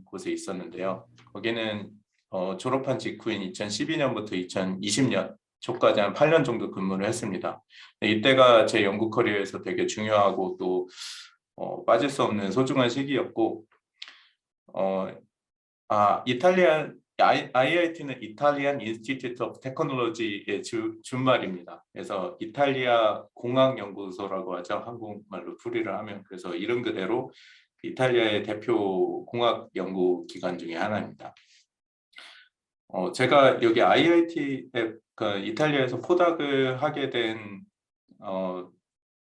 곳에 있었는데요. 거기는 졸업한 직후인 2012년부터 2020년 초까지 한 8년 정도 근무를 했습니다. 이때가 제 연구 커리어에서 되게 중요하고 또 빠질 수 없는 소중한 시기였고, IIT는 이탈리안 인스티튜트 오브 테크놀로지의 준말입니다. 그래서 이탈리아 공학 연구소라고 하죠. 한국말로 풀이를 하면. 그래서 이름 그대로 이탈리아의 대표 공학 연구 기관 중에 하나입니다. 제가 여기 IIT에 이탈리아에서 포닥을 하게 된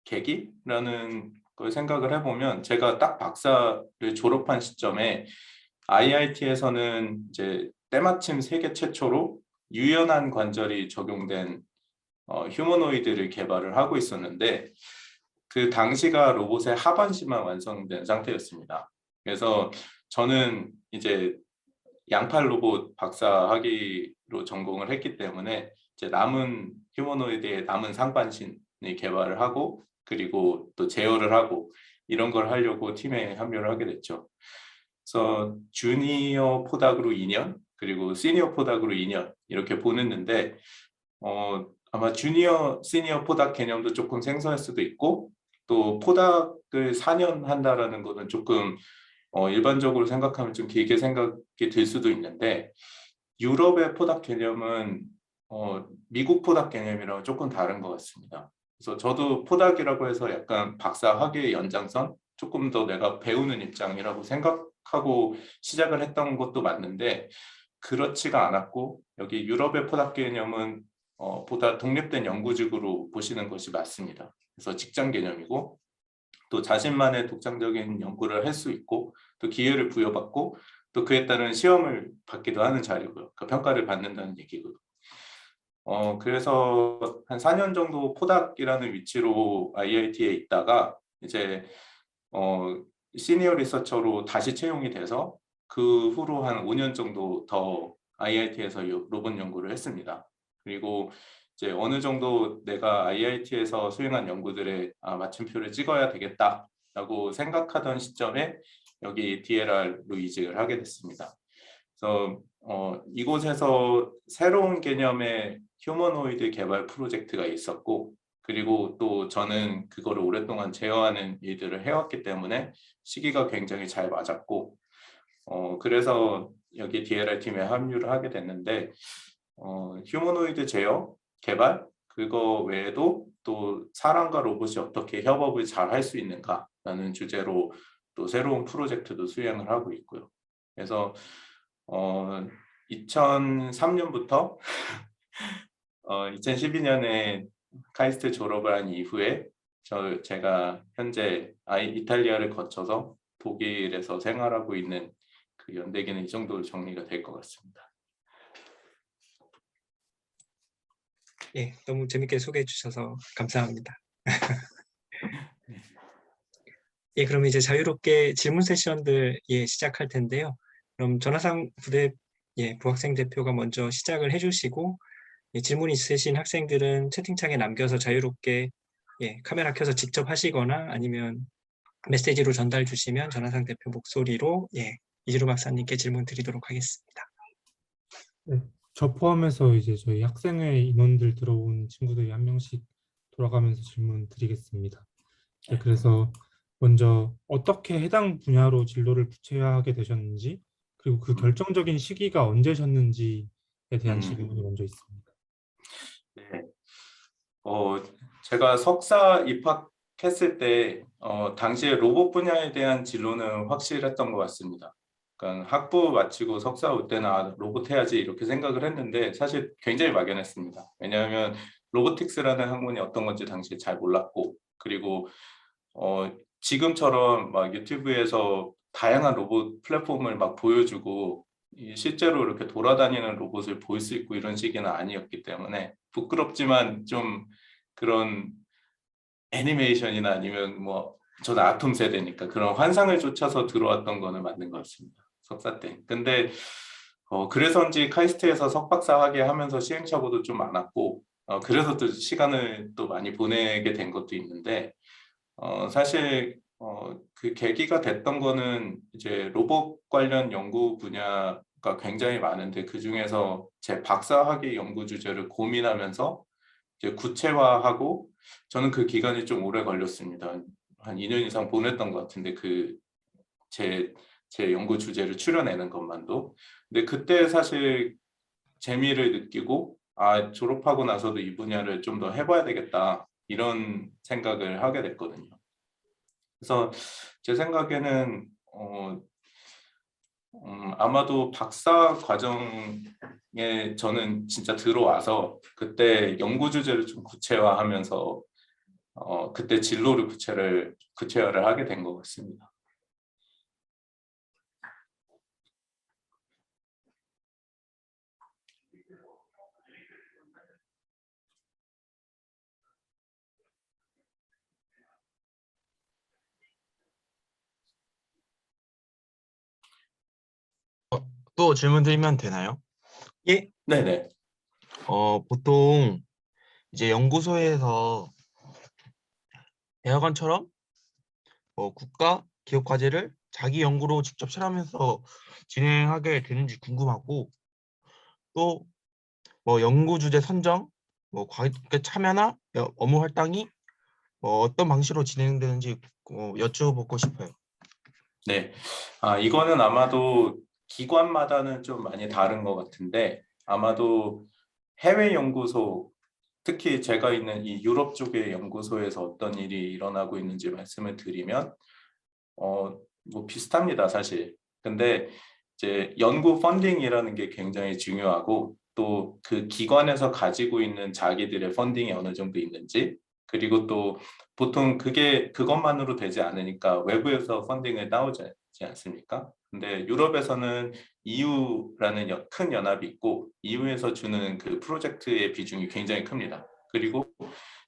계기라는 걸 생각을 해보면, 제가 딱 박사를 졸업한 시점에 IIT에서는 이제 때마침 세계 최초로 유연한 관절이 적용된 휴머노이드를 개발을 하고 있었는데, 그 당시가 로봇의 하반신만 완성된 상태였습니다. 그래서 저는 이제 양팔 로봇 박사학위로 전공을 했기 때문에 이제 남은 휴머노이드의 남은 상반신을 개발을 하고, 그리고 또 제어를 하고, 이런 걸 하려고 팀에 합류를 하게 됐죠. 그래서 주니어 포닥으로 2년, 그리고 시니어 포닥으로 2년 이렇게 보냈는데, 아마 주니어, 시니어 포닥 개념도 조금 생소할 수도 있고, 또 포닥을 4년 한다라는 거는 조금 일반적으로 생각하면 좀 길게 생각이 들 수도 있는데, 유럽의 포닥 개념은 미국 포닥 개념이랑 조금 다른 것 같습니다. 그래서 저도 포닥이라고 해서 약간 박사 학위의 연장선, 조금 더 내가 배우는 입장이라고 생각하고 시작을 했던 것도 맞는데, 그렇지가 않았고, 여기 유럽의 포닥 개념은 보다 독립된 연구직으로 보시는 것이 맞습니다. 그래서 직장 개념이고, 또 자신만의 독창적인 연구를 할 수 있고, 또 기회를 부여받고, 또 그에 따른 시험을 받기도 하는 자리고요. 그 평가를 받는다는 얘기고요. 그래서 한 4년 정도 포닥이라는 위치로 IIT에 있다가 이제 시니어 리서처로 다시 채용이 돼서, 그 후로 한 5년 정도 더 IIT에서 로봇 연구를 했습니다. 그리고 이제 어느 정도 내가 IIT에서 수행한 연구들에 마침표를 찍어야 되겠다라고 생각하던 시점에 여기 DLR로 이직을 하게 됐습니다. 그래서 이곳에서 새로운 개념의 휴머노이드 개발 프로젝트가 있었고, 그리고 또 저는 그거를 오랫동안 제어하는 일들을 해왔기 때문에 시기가 굉장히 잘 맞았고, 그래서 여기 DLR 팀에 합류를 하게 됐는데, 휴머노이드 제어 개발, 그거 외에도 또 사람과 로봇이 어떻게 협업을 잘 할 수 있는가라는 주제로 또 새로운 프로젝트도 수행을 하고 있고요. 그래서 2003년부터 2012년에 카이스트 졸업을 한 이후에 제가 현재 이탈리아를 거쳐서 독일에서 생활하고 있는 그 연대기는 이 정도로 정리가 될 것 같습니다. 예, 너무 재밌게 소개해 주셔서 감사합니다. 예, 그럼 이제 자유롭게 질문 세션들 시작할 텐데요. 그럼 전화상 부대 부학생 대표가 먼저 시작을 해주시고, 질문 있으신 학생들은 채팅창에 남겨서 자유롭게 카메라 켜서 직접 하시거나 아니면 메시지로 전달 주시면 전화상 대표 목소리로 이지로 박사님께 질문 드리도록 하겠습니다. 네, 저 포함해서 이제 저희 학생회 인원들 들어온 친구들이 한 명씩 돌아가면서 질문 드리겠습니다. 네, 그래서 먼저 어떻게 해당 분야로 진로를 구체화하게 되셨는지, 그리고 그 결정적인 시기가 언제셨는지에 대한 질문이 먼저 있습니다. 네. 제가 석사 입학했을 때 당시에 로봇 분야에 대한 진로는 확실했던 것 같습니다. 그러니까 학부 마치고 석사 올 때는 로봇 해야지 이렇게 생각을 했는데, 사실 굉장히 막연했습니다. 왜냐하면 로보틱스라는 학문이 어떤 건지 당시에 잘 몰랐고, 그리고 지금처럼 막 유튜브에서 다양한 로봇 플랫폼을 막 보여주고 실제로 이렇게 돌아다니는 로봇을 볼 수 있고 이런 시기는 아니었기 때문에, 부끄럽지만 좀 그런 애니메이션이나 아니면 뭐 저는 아톰 세대니까 그런 환상을 쫓아서 들어왔던 거는 맞는 것 같습니다, 석사 때. 근데 그래서인지 카이스트에서 석박사 학위 하면서 시행착오도 좀 많았고, 그래서 또 시간을 또 많이 보내게 된 것도 있는데, 사실 그 계기가 됐던 거는 이제 로봇 관련 연구 분야가 굉장히 많은데 그 중에서 제 박사학위 연구 주제를 고민하면서 이제 구체화하고 저는 그 기간이 좀 오래 걸렸습니다. 한 2년 이상 보냈던 것 같은데 제 연구 주제를 추려내는 것만도. 근데 그때 사실 재미를 느끼고 졸업하고 나서도 이 분야를 좀 더 해봐야 되겠다 이런 생각을 하게 됐거든요. 그래서 제 생각에는 아마도 박사 과정에 저는 진짜 들어와서 그때 연구 주제를 좀 구체화하면서 그때 진로를 구체화를 하게 된 것 같습니다. 또 질문 드리면 되나요? 예, 네네. 보통 이제 연구소에서 대학원처럼 국가 기업 과제를 자기 연구로 직접 실험해서 진행하게 되는지 궁금하고, 또 뭐 연구 주제 선정, 뭐 과제 참여나 업무 활동이 어떤 방식으로 진행되는지 여쭤보고 싶어요. 네. 이거는 아마도 기관마다는 좀 많이 다른 것 같은데 아마도 해외 연구소, 특히 제가 있는 이 유럽 쪽의 연구소에서 어떤 일이 일어나고 있는지 말씀을 드리면 뭐 비슷합니다, 사실. 근데 이제 연구 펀딩이라는 게 굉장히 중요하고 또 그 기관에서 가지고 있는 자기들의 펀딩이 어느 정도 있는지, 그리고 또 보통 그것만으로 되지 않으니까 외부에서 펀딩을 따오지 않습니까? 근데 유럽에서는 EU라는 큰 연합이 있고 EU에서 주는 그 프로젝트의 비중이 굉장히 큽니다. 그리고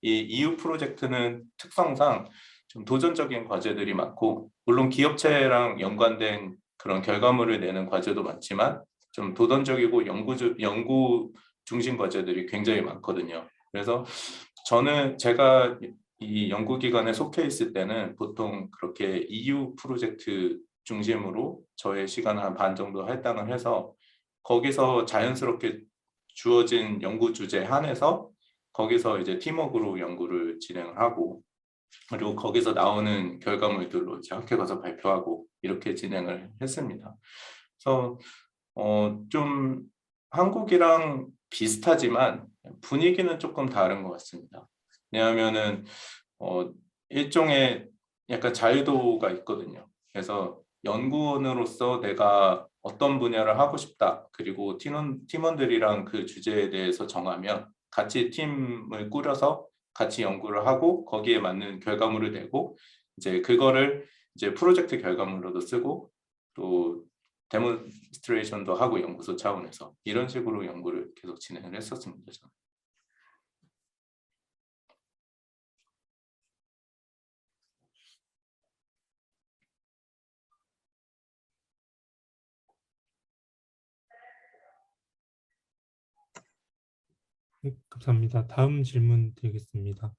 이 EU 프로젝트는 특성상 좀 도전적인 과제들이 많고, 물론 기업체랑 연관된 그런 결과물을 내는 과제도 많지만 좀 도전적이고 연구 중심 과제들이 굉장히 많거든요. 그래서 제가 이 연구기관에 속해 있을 때는 보통 그렇게 EU 프로젝트 중심으로 저의 시간 한 반 정도 할당을 해서 거기서 자연스럽게 주어진 연구 주제 한해서 거기서 이제 팀워크로 연구를 진행을 하고, 그리고 거기서 나오는 결과물들로 이제 학회 가서 발표하고 이렇게 진행을 했습니다. 그래서 좀 한국이랑 비슷하지만 분위기는 조금 다른 것 같습니다. 왜냐하면은 일종의 약간 자유도가 있거든요. 그래서 연구원으로서 내가 어떤 분야를 하고 싶다, 그리고 팀원들이랑 그 주제에 대해서 정하면 같이 팀을 꾸려서 같이 연구를 하고 거기에 맞는 결과물을 내고 이제 그거를 이제 프로젝트 결과물로도 쓰고 또 데몬스트레이션도 하고 연구소 차원에서 이런 식으로 연구를 계속 진행을 했었습니다. 저는. 네, 감사합니다. 다음 질문 드리겠습니다.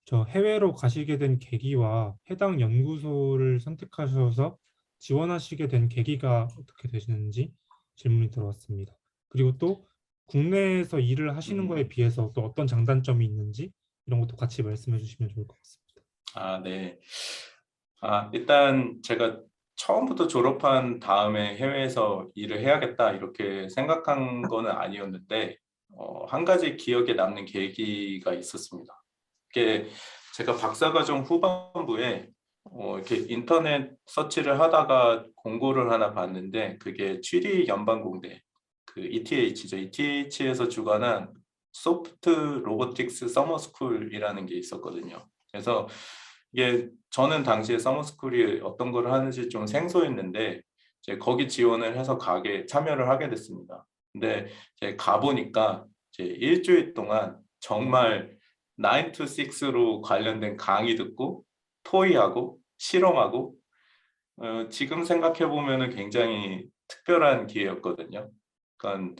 저 해외로 가시게 된 계기와 해당 연구소를 선택하셔서 지원하시게 된 계기가 어떻게 되시는지 질문이 들어왔습니다. 그리고 또 국내에서 일을 하시는 거에 비해서 또 어떤 장단점이 있는지 이런 것도 같이 말씀해 주시면 좋을 것 같습니다. 네. 일단 제가 처음부터 졸업한 다음에 해외에서 일을 해야겠다 이렇게 생각한 거는 아니었는데 한 가지 기억에 남는 계기가 있었습니다. 그게 제가 박사과정 후반부에 이렇게 인터넷 서치를 하다가 공고를 하나 봤는데 그게 취리 연방공대 그 ETH죠. ETH에서 주관한 소프트 로보틱스 서머스쿨이라는 게 있었거든요. 그래서 이게 저는 당시에 서머스쿨이 어떤 걸 하는지 좀 생소했는데 이제 거기 지원을 해서 참여를 하게 됐습니다. 근데 이제 가보니까 이제 일주일 동안 정말 9 to 6로 관련된 강의 듣고 토의하고 실험하고 지금 생각해 보면은 굉장히 특별한 기회였거든요. 그러니까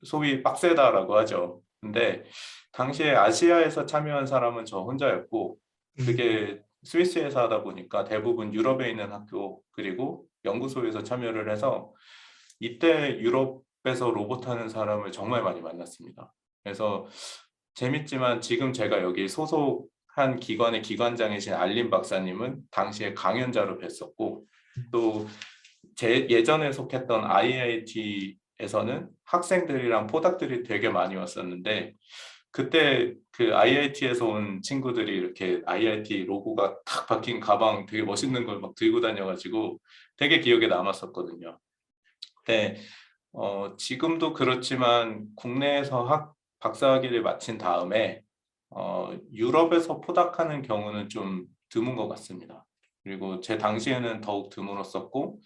소위 빡세다라고 하죠. 근데 당시에 아시아에서 참여한 사람은 저 혼자였고 그게 스위스에서 하다 보니까 대부분 유럽에 있는 학교 그리고 연구소에서 참여를 해서 이때 유럽에서 로봇 하는 사람을 정말 많이 만났습니다. 그래서 재밌지만 지금 제가 여기 소속한 기관의 기관장이신 알린 박사님은 당시에 강연자로 뵀었고, 또 제 예전에 속했던 IIT에서는 학생들이랑 포닥들이 되게 많이 왔었는데, 그때 그 IIT에서 온 친구들이 이렇게 IIT 로고가 탁 박힌 가방 되게 멋있는 걸 막 들고 다녀가지고 되게 기억에 남았었거든요. 네, 지금도 그렇지만 국내에서 박사학위를 마친 다음에 유럽에서 포닥하는 경우는 좀 드문 것 같습니다. 그리고 제 당시에는 더욱 드물었었고,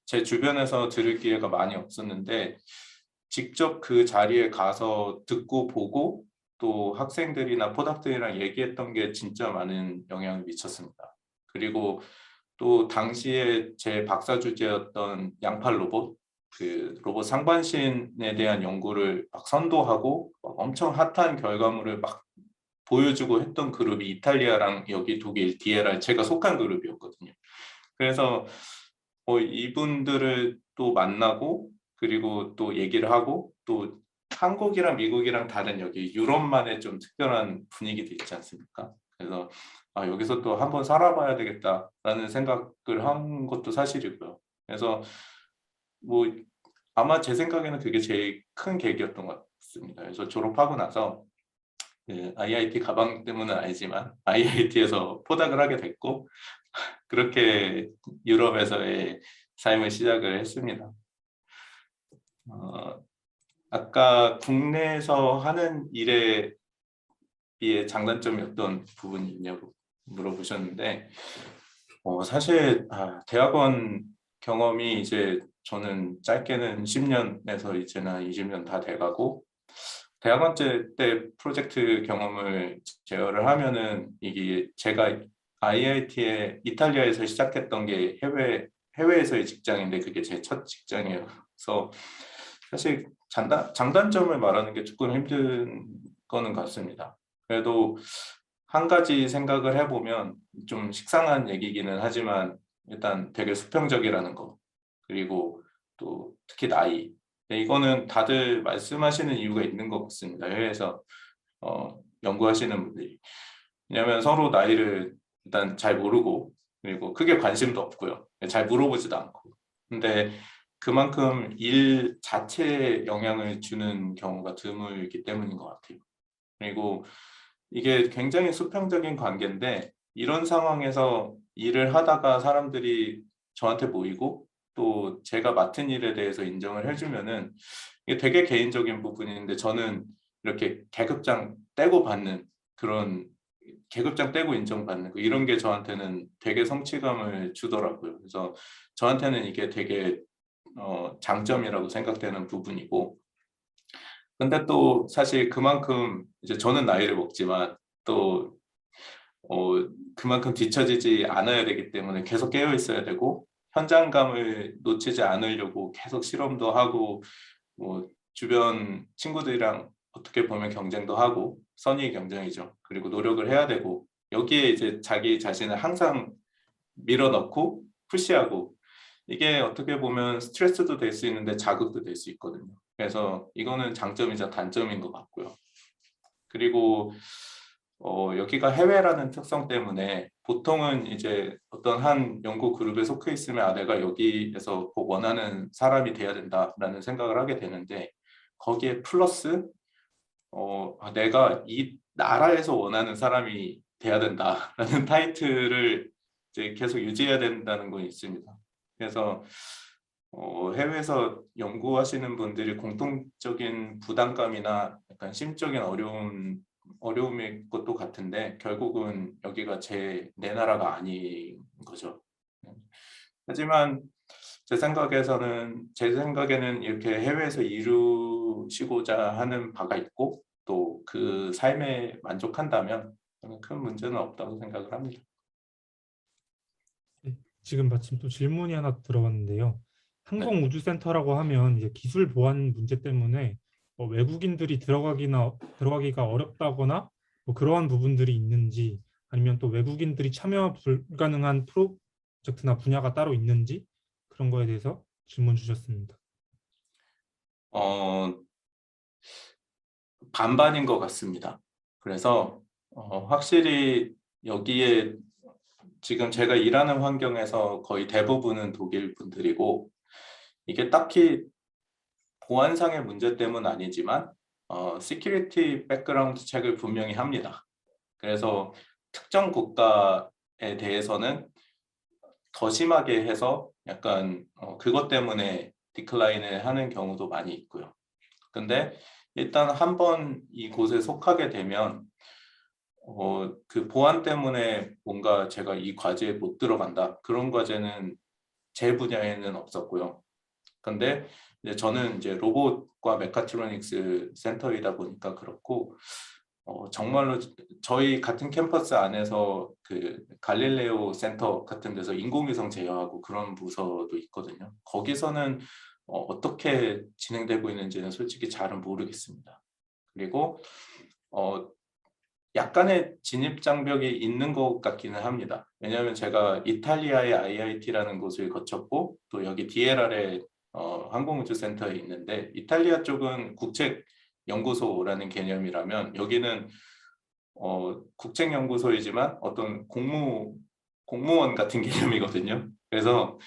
제 주변에서 들을 기회가 많이 없었는데, 직접 그 자리에 가서 듣고 보고 또 학생들이나 포닥들이랑 얘기했던 게 진짜 많은 영향을 미쳤습니다. 그리고 또 당시에 제 박사 주제였던 양팔 로봇, 그 로봇 상반신에 대한 연구를 막 선도하고 막 엄청 핫한 결과물을 막 보여주고 했던 그룹이 이탈리아랑 여기 독일 DLR 제가 속한 그룹이었거든요. 그래서 이분들을 또 만나고 그리고 또 얘기를 하고, 또 한국이랑 미국이랑 다른 여기 유럽만의 좀 특별한 분위기도 있지 않습니까? 그래서 여기서 또 한번 살아봐야 되겠다라는 생각을 한 것도 사실이고요. 그래서 뭐 아마 제 생각에는 그게 제일 큰 계기였던 것 같습니다. 그래서 졸업하고 나서 그 IIT 가방 때문은 아니지만 IIT에서 포닥을 하게 됐고, 그렇게 유럽에서의 삶을 시작을 했습니다. 아까 국내에서 하는 일에 비해 장단점이 어떤 부분이 있냐고 물어보셨는데, 사실 대학원 경험이 이제 저는 짧게는 10년에서 이제는 20년 다 돼가고, 대학원 때 프로젝트 경험을 제어를 하면은 이게 제가 IIT에 이탈리아에서 시작했던 게 해외에서의 직장인데 그게 제 첫 직장이어서 사실 장단점을 말하는 게 조금 힘든 거는 같습니다. 그래도 한 가지 생각을 해보면 좀 식상한 얘기기는 하지만 일단 되게 수평적이라는 거, 그리고 또 특히 나이, 이거는 다들 말씀하시는 이유가 있는 것 같습니다. 해외에서 연구하시는 분들이. 왜냐하면 서로 나이를 일단 잘 모르고 그리고 크게 관심도 없고요. 잘 물어보지도 않고. 근데 그만큼 일 자체에 영향을 주는 경우가 드물기 때문인 것 같아요. 그리고 이게 굉장히 수평적인 관계인데, 이런 상황에서 일을 하다가 사람들이 저한테 모이고 또 제가 맡은 일에 대해서 인정을 해주면은 이게 되게 개인적인 부분인데, 저는 이렇게 계급장 떼고 받는 그런, 계급장 떼고 인정받는 이런 게 저한테는 되게 성취감을 주더라고요. 그래서 저한테는 이게 되게 장점이라고 생각되는 부분이고, 근데 또 사실 그만큼 이제 저는 나이를 먹지만 또 그만큼 뒤처지지 않아야 되기 때문에 계속 깨어 있어야 되고, 현장감을 놓치지 않으려고 계속 실험도 하고, 뭐 주변 친구들이랑 어떻게 보면 경쟁도 하고, 선의 경쟁이죠. 그리고 노력을 해야 되고, 여기에 이제 자기 자신을 항상 밀어넣고 푸시하고, 이게 어떻게 보면 스트레스도 될 수 있는데 자극도 될 수 있거든요. 그래서 이거는 장점이자 단점인 것 같고요. 그리고 여기가 해외라는 특성 때문에 보통은 이제 어떤 한 연구 그룹에 속해 있으면 내가 여기에서 꼭 원하는 사람이 돼야 된다라는 생각을 하게 되는데, 거기에 플러스 내가 이 나라에서 원하는 사람이 돼야 된다라는 타이틀을 이제 계속 유지해야 된다는 건 있습니다. 그래서 해외에서 연구하시는 분들이 공통적인 부담감이나 약간 심적인 어려움일 것도 같은데, 결국은 여기가 내 나라가 아닌 거죠. 하지만 제 생각에는 이렇게 해외에서 이루시고자 하는 바가 있고 또 그 삶에 만족한다면 저는 큰 문제는 없다고 생각을 합니다. 지금 마침 또 질문이 하나 들어왔는데요. 항공우주센터라고 하면 이제 기술 보안 문제 때문에 외국인들이 들어가기가 어렵다거나 뭐 그러한 부분들이 있는지, 아니면 또 외국인들이 참여 불가능한 프로젝트나 분야가 따로 있는지 그런 거에 대해서 질문 주셨습니다. 어, 반반인 것 같습니다. 그래서 확실히 여기에 지금 제가 일하는 환경에서 거의 대부분은 독일 분들이고, 이게 딱히 보안상의 문제 때문은 아니지만 시큐리티 백그라운드 책을 분명히 합니다. 그래서 특정 국가에 대해서는 더 심하게 해서 약간 그것 때문에 디클라인을 하는 경우도 많이 있고요. 근데 일단 한번 이곳에 속하게 되면 그 보안 때문에 뭔가 제가 이 과제에 못 들어간다, 그런 과제는 제 분야에는 없었고요. 근데 이제 저는 이제 로봇과 메카트로닉스 센터이다 보니까 그렇고, 정말로 저희 같은 캠퍼스 안에서 그 갈릴레오 센터 같은 데서 인공위성 제어하고 그런 부서도 있거든요. 거기서는 어떻게 진행되고 있는지는 솔직히 잘은 모르겠습니다. 그리고 약간의 진입 장벽이 있는 것 같기는 합니다. 왜냐하면 제가 이탈리아의 IIT라는 곳을 거쳤고, 또 여기 DLR의 항공우주센터에 있는데, 이탈리아 쪽은 국책연구소라는 개념이라면 여기는 국책연구소이지만 어떤 공무원 같은 개념이거든요. 그래서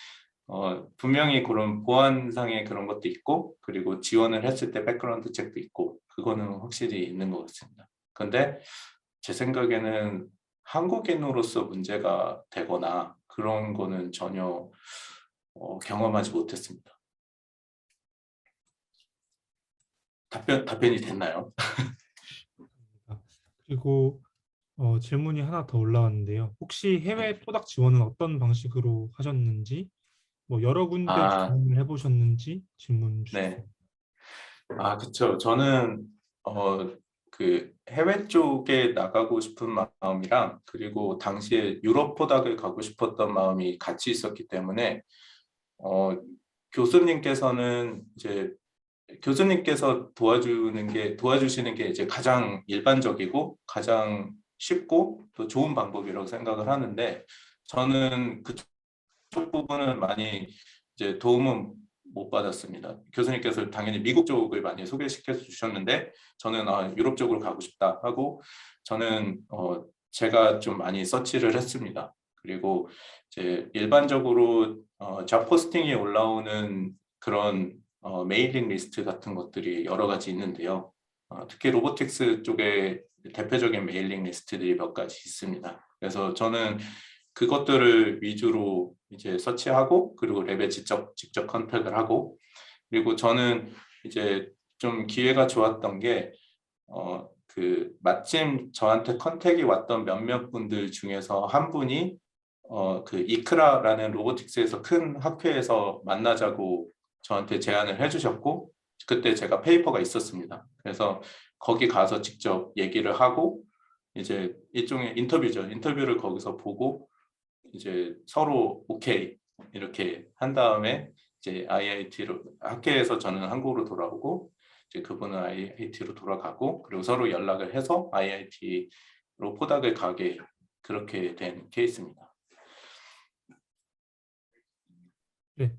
분명히 그런 보안상의 그런 것도 있고, 그리고 지원을 했을 때 백그라운드 책도 있고, 그거는 확실히 있는 것 같습니다. 근데 제 생각에는 한국인으로서 문제가 되거나 그런 거는 전혀 경험하지 못했습니다. 답변이 됐나요? 그리고 질문이 하나 더 올라왔는데요. 혹시 해외 토닥 지원은 어떤 방식으로 하셨는지, 뭐 여러 군데 아, 지원을 해보셨는지 질문 네. 주셨습니다. 그쵸. 저는 그 해외 쪽에 나가고 싶은 마음이랑, 그리고 당시에 유럽 포닥을 가고 싶었던 마음이 같이 있었기 때문에 교수님께서는 이제 교수님께서 도와주시는 게 이제 가장 일반적이고 가장 쉽고 또 좋은 방법이라고 생각을 하는데, 저는 그쪽 부분은 많이 이제 도움은 못 받았습니다. 교수님께서 당연히 미국 쪽을 많이 소개시켜 주셨는데, 저는 유럽 쪽으로 가고 싶다 하고, 저는 제가 좀 많이 서치를 했습니다. 그리고 이제 일반적으로 잡 포스팅이 올라오는 그런 메일링 리스트 같은 것들이 여러 가지 있는데요. 특히 로보틱스 쪽에 대표적인 메일링 리스트들이 몇 가지 있습니다. 그래서 저는 그것들을 위주로 이제 서치하고, 그리고 랩에 직접 컨택을 하고, 그리고 저는 이제 좀 기회가 좋았던 게 그 마침 저한테 컨택이 왔던 몇몇 분들 중에서 한 분이 그 이크라라는 로보틱스에서 큰 학회에서 만나자고 저한테 제안을 해주셨고, 그때 제가 페이퍼가 있었습니다. 그래서 거기 가서 직접 얘기를 하고, 이제 일종의 인터뷰죠. 인터뷰를 거기서 보고 이제 서로 오케이 이렇게 한 다음에 이제 IIT로, 학회에서 저는 한국으로 돌아오고 이제 그분은 IIT로 돌아가고, 그리고 서로 연락을 해서 IIT로 포닥을 가게 그렇게 된 케이스입니다. 네,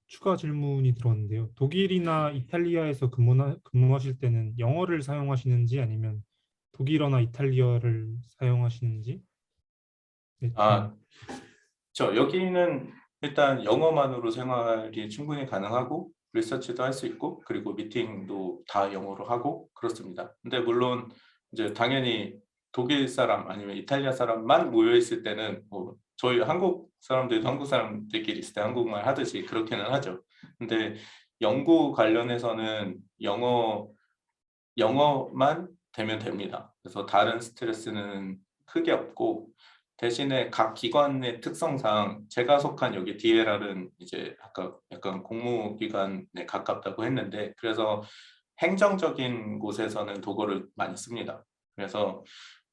추가 질문이 들어왔는데요. 독일이나 이탈리아에서 근무하실 때는 영어를 사용하시는지 아니면 독일어나 이탈리아를 사용하시는지? 네, 여기는 일단 영어만으로 생활이 충분히 가능하고, 리서치도 할 수 있고, 그리고 미팅도 다 영어로 하고 그렇습니다. 근데 물론 이제 당연히 독일 사람 아니면 이탈리아 사람만 모여 있을 때는 뭐 저희 한국 사람들도 한국 사람들끼리 있을 때 한국말 하듯이 그렇게는 하죠. 근데 연구 관련해서는 영어만 되면 됩니다. 그래서 다른 스트레스는 크게 없고, 대신에 각 기관의 특성상 제가 속한 여기 DLR은 이제 아까 약간 공무기관에 가깝다고 했는데, 그래서 행정적인 곳에서는 독어를 많이 씁니다. 그래서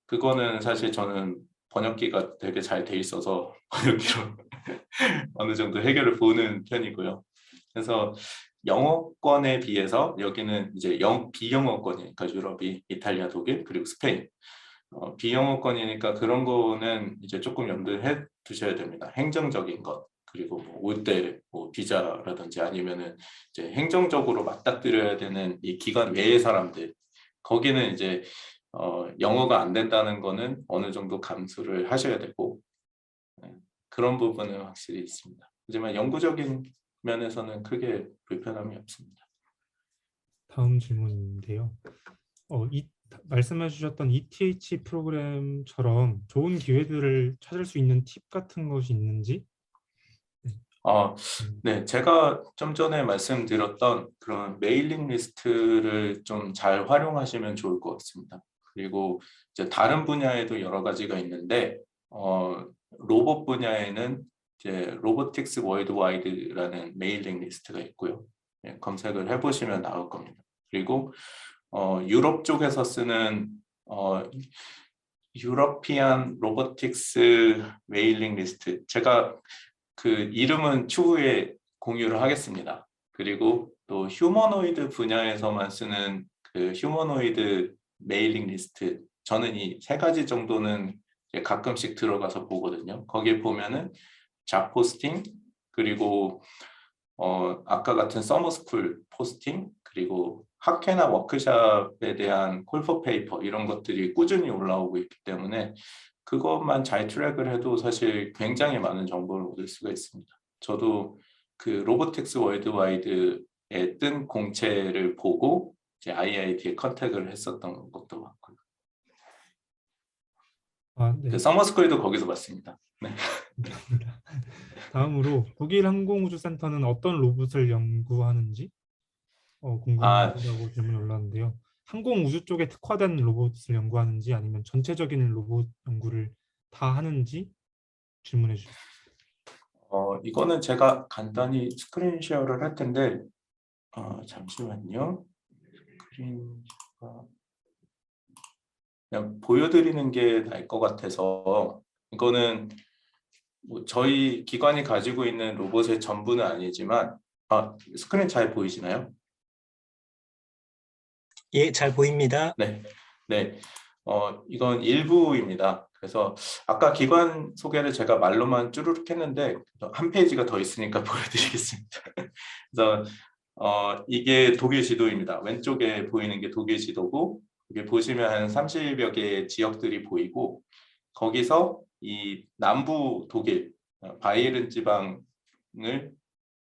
그거는 사실 저는 번역기가 되게 잘 돼 있어서 번역기로 어느 정도 해결을 보는 편이고요. 그래서 영어권에 비해서 여기는 이제 비영어권이니까 유럽이 이탈리아, 독일, 그리고 스페인. 비영어권이니까 그런 거는 이제 조금 염두해 두셔야 됩니다. 행정적인 것, 그리고 올 때 비자라든지 아니면은 이제 행정적으로 맞닥뜨려야 되는 이 기관 외의 사람들, 거기는 이제 영어가 안 된다는 거는 어느 정도 감수를 하셔야 되고, 그런 부분은 확실히 있습니다. 하지만 영구적인 면에서는 크게 불편함이 없습니다. 다음 질문인데요. 말씀해 주셨던 ETH 프로그램처럼 좋은 기회들을 찾을 수 있는 팁 같은 것이 있는지? 네, 제가 좀 전에 말씀드렸던 그런 메일링 리스트를 좀 잘 활용하시면 좋을 것 같습니다. 그리고 이제 다른 분야에도 여러 가지가 있는데, 로봇 분야에는 이제 로보틱스 월드와이드라는 메일링 리스트가 있고요. 검색을 해보시면 나올 겁니다. 그리고 유럽 쪽에서 쓰는 유러피안 로보틱스 메일링 리스트, 제가 그 이름은 추후에 공유를 하겠습니다. 그리고 또 휴머노이드 분야에서만 쓰는 그 휴머노이드 메일링 리스트, 저는 이 세 가지 정도는 가끔씩 들어가서 보거든요. 거기에 보면은 잡 포스팅, 그리고 아까 같은 서머스쿨 포스팅, 그리고 학회나 워크숍에 대한 콜포 페이퍼, 이런 것들이 꾸준히 올라오고 있기 때문에 그것만 잘 트랙을 해도 사실 굉장히 많은 정보를 얻을 수가 있습니다. 저도 그 로보틱스 월드와이드에 뜬 공채를 보고 이제 IIT에 컨택을 했었던 것도 많고요. 네. 그 서머스쿨도 거기서 봤습니다. 네. 다음으로 독일 항공우주센터는 어떤 로봇을 연구하는지 궁금하다고 질문이 올라왔는데요. 항공우주 쪽에 특화된 로봇을 연구하는지 아니면 전체적인 로봇 연구를 다 하는지 질문해 주셨습니다. 이거는 제가 간단히 스크린 쉐어를 할 텐데 잠시만요. 스크린 쉐어가 그냥 보여드리는 게 나을 것 같아서, 이거는 저희 기관이 가지고 있는 로봇의 전부는 아니지만 스크린 잘 보이시나요? 예, 잘 보입니다. 네, 네. 이건 일부입니다. 그래서 아까 기관 소개를 제가 말로만 쭈루룩 했는데 한 페이지가 더 있으니까 보여드리겠습니다. 그래서 이게 독일 지도입니다. 왼쪽에 보이는 게 독일 지도고, 여기 보시면 한 30여 개의 지역들이 보이고, 거기서 이 남부 독일 바이에른 지방을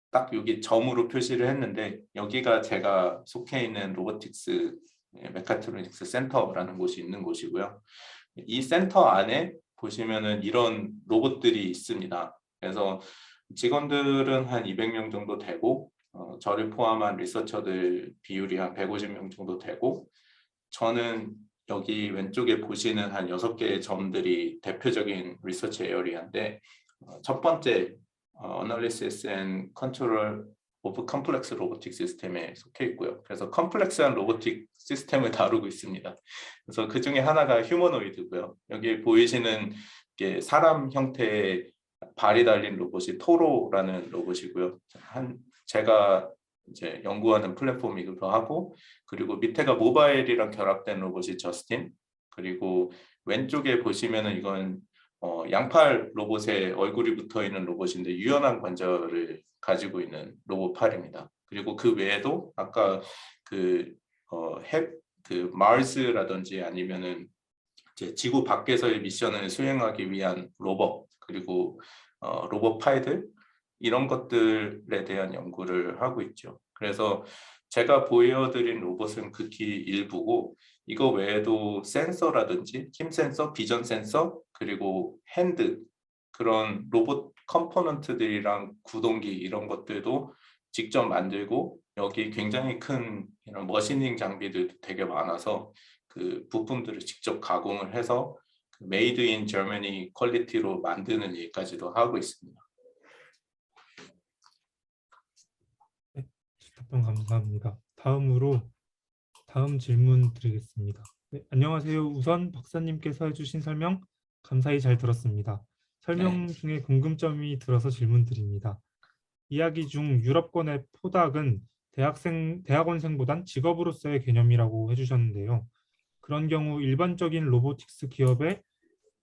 딱 여기 점으로 표시를 했는데, 여기가 제가 속해 있는 로보틱스 메카트로닉스 센터라는 곳이 있는 곳이고요. 이 센터 안에 보시면은 이런 로봇들이 있습니다. 그래서 직원들은 한 200명 정도 되고, 저를 포함한 리서처들 비율이 한 150명 정도 되고, 저는 여기 왼쪽에 보시는 한 6개의 점들이 대표적인 리서치 에어리아인데, 첫 번째 Analysis and Control of Complex Robotic System에 속해 있고요. 그래서 컴플렉스한 로보틱 시스템을 다루고 있습니다. 그래서 그 중에 하나가 휴머노이드고요. 여기 보이시는 게 사람 형태의 발이 달린 로봇이 토로라는 로봇이고요. 제가 이제 연구하는 플랫폼이기도 하고, 그리고 밑에가 모바일이랑 결합된 로봇이 저스틴, 그리고 왼쪽에 보시면은 이건 양팔 로봇에 얼굴이 붙어 있는 로봇인데 유연한 관절을 가지고 있는 로봇 팔입니다. 그리고 그 외에도 아까 그 마르스라든지 아니면은 이제 지구 밖에서의 미션을 수행하기 위한 로봇, 그리고 로봇 팔들, 이런 것들에 대한 연구를 하고 있죠. 그래서 제가 보여드린 로봇은 극히 일부고, 이거 외에도 센서라든지 힘 센서, 비전 센서, 그리고 핸드, 그런 로봇 컴포넌트들이랑 구동기, 이런 것들도 직접 만들고, 여기 굉장히 큰 이런 머시닝 장비들도 되게 많아서 그 부품들을 직접 가공을 해서 메이드 인 저머니 퀄리티로 만드는 일까지도 하고 있습니다. 네, 답변 감사합니다. 다음 질문 드리겠습니다. 네, 안녕하세요. 우선 박사님께서 해주신 설명 감사히 잘 들었습니다. 설명 중에 궁금점이 들어서 질문 드립니다. 이야기 중 유럽권의 포닥은 대학원생보단 직업으로서의 개념이라고 해주셨는데요. 그런 경우 일반적인 로보틱스 기업의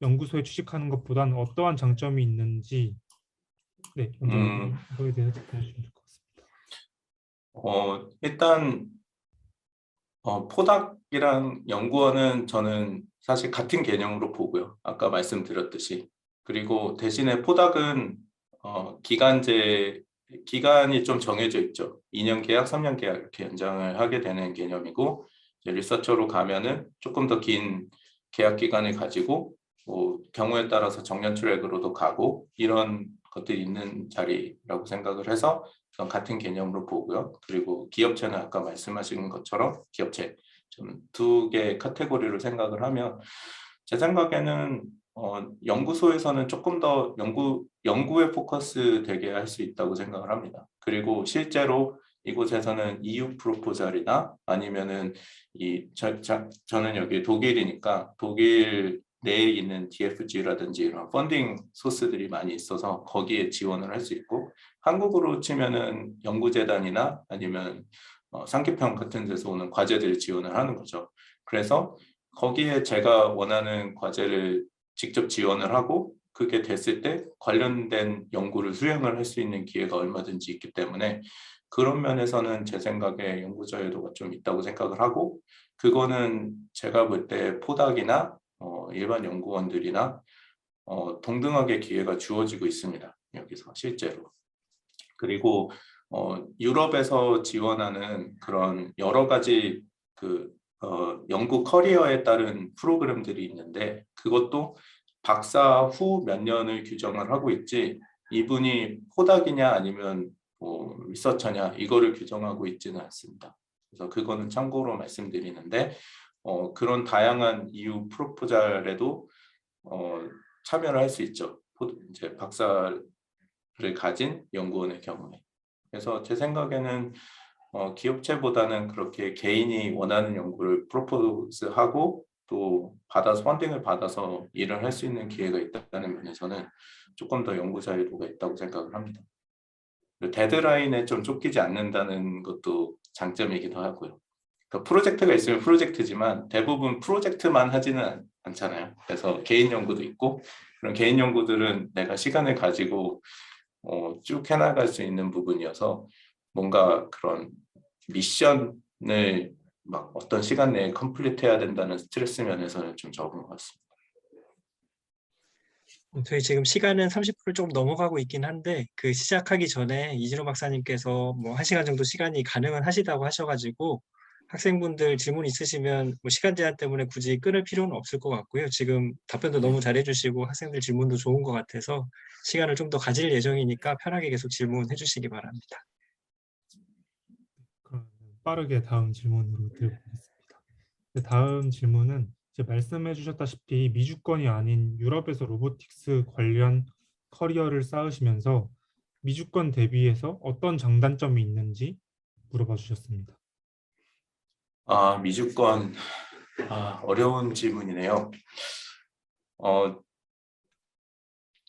연구소에 취직하는 것보단 어떠한 장점이 있는지 먼저 이거에 대해서 답변해 주시면 될 것 같습니다. 일단 포닥이랑 연구원은 저는 사실 같은 개념으로 보고요. 아까 말씀드렸듯이. 그리고 대신에 포닥은 기간이 좀 정해져 있죠. 2년 계약, 3년 계약 이렇게 연장을 하게 되는 개념이고, 이제 리서처로 가면은 조금 더 긴 계약 기간을 가지고 뭐 경우에 따라서 정년 트랙으로도 가고 이런 것들이 있는 자리라고 생각을 해서 전 같은 개념으로 보고요. 그리고 기업체는 아까 말씀하신 것처럼 기업체 좀 두 개의 카테고리로 생각을 하면 제 생각에는 연구소에서는 조금 더 연구에 포커스 되게 할 수 있다고 생각을 합니다. 그리고 실제로 이곳에서는 EU 프로포절이나 아니면은 저는 여기 독일이니까 독일 내에 있는 DFG라든지 이런 펀딩 소스들이 많이 있어서 거기에 지원을 할 수 있고, 한국으로 치면은 연구재단이나 아니면 상계평 같은 데서 오는 과제들 지원을 하는 거죠. 그래서 거기에 제가 원하는 과제를 직접 지원을 하고 그게 됐을 때 관련된 연구를 수행을 할 수 있는 기회가 얼마든지 있기 때문에 그런 면에서는 제 생각에 연구 자유도가 좀 있다고 생각을 하고, 그거는 제가 볼 때 포닥이나 일반 연구원들이나 동등하게 기회가 주어지고 있습니다. 여기서 실제로. 그리고 유럽에서 지원하는 그런 여러 가지 연구 커리어에 따른 프로그램들이 있는데 그것도 박사 후 몇 년을 규정을 하고 있지 이분이 포닥이냐 아니면 뭐 리서처냐 이거를 규정하고 있지는 않습니다. 그래서 그거는 참고로 말씀드리는데 그런 다양한 EU 프로포절에도 참여를 할 수 있죠. 이제 박사를 가진 연구원의 경우에. 그래서 제 생각에는 기업체보다는 그렇게 개인이 원하는 연구를 프로포즈하고 또 펀딩을 받아서 일을 할 수 있는 기회가 있다는 면에서는 조금 더 연구 자유도가 있다고 생각을 합니다. 데드라인에 좀 쫓기지 않는다는 것도 장점이기도 하고요. 그러니까 프로젝트가 있으면 프로젝트지만 대부분 프로젝트만 하지는 않잖아요. 그래서 개인 연구도 있고 그런 개인 연구들은 내가 시간을 가지고 쭉 해나갈 수 있는 부분이어서 뭔가 그런 미션을 막 어떤 시간 내에 컴플리트 해야 된다는 스트레스 면에서는 좀 적은 것 같습니다. 저희 지금 시간은 30분을 조금 넘어가고 있긴 한데 그 시작하기 전에 이진호 박사님께서 뭐 1시간 정도 시간이 가능은 하시다고 하셔가지고 학생분들 질문 있으시면 뭐 시간 제한 때문에 굳이 끊을 필요는 없을 것 같고요. 지금 답변도 너무 잘해주시고 학생들 질문도 좋은 것 같아서 시간을 좀 더 가질 예정이니까 편하게 계속 질문해 주시기 바랍니다. 그럼 빠르게 다음 질문으로 드려보겠습니다. 다음 질문은 이제 말씀해 주셨다시피 미주권이 아닌 유럽에서 로보틱스 관련 커리어를 쌓으시면서 미주권 대비해서 어떤 장단점이 있는지 물어봐 주셨습니다. 미주권 어려운 질문이네요.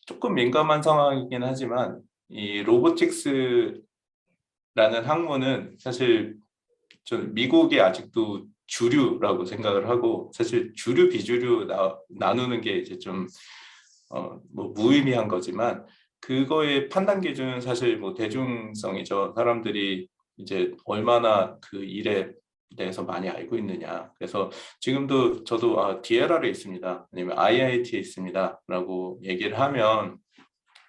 조금 민감한 상황이긴 하지만 이 로보틱스라는 학문은 사실 저는 미국이 아직도 주류라고 생각을 하고 사실 주류 비주류 나누는 게 이제 좀 뭐 무의미한 거지만 그거의 판단 기준은 사실 뭐 대중성이죠. 사람들이 이제 얼마나 그 일에 대해서 많이 알고 있느냐. 그래서 지금도 저도 DLR에 있습니다. 아니면 IIT에 있습니다. 라고 얘기를 하면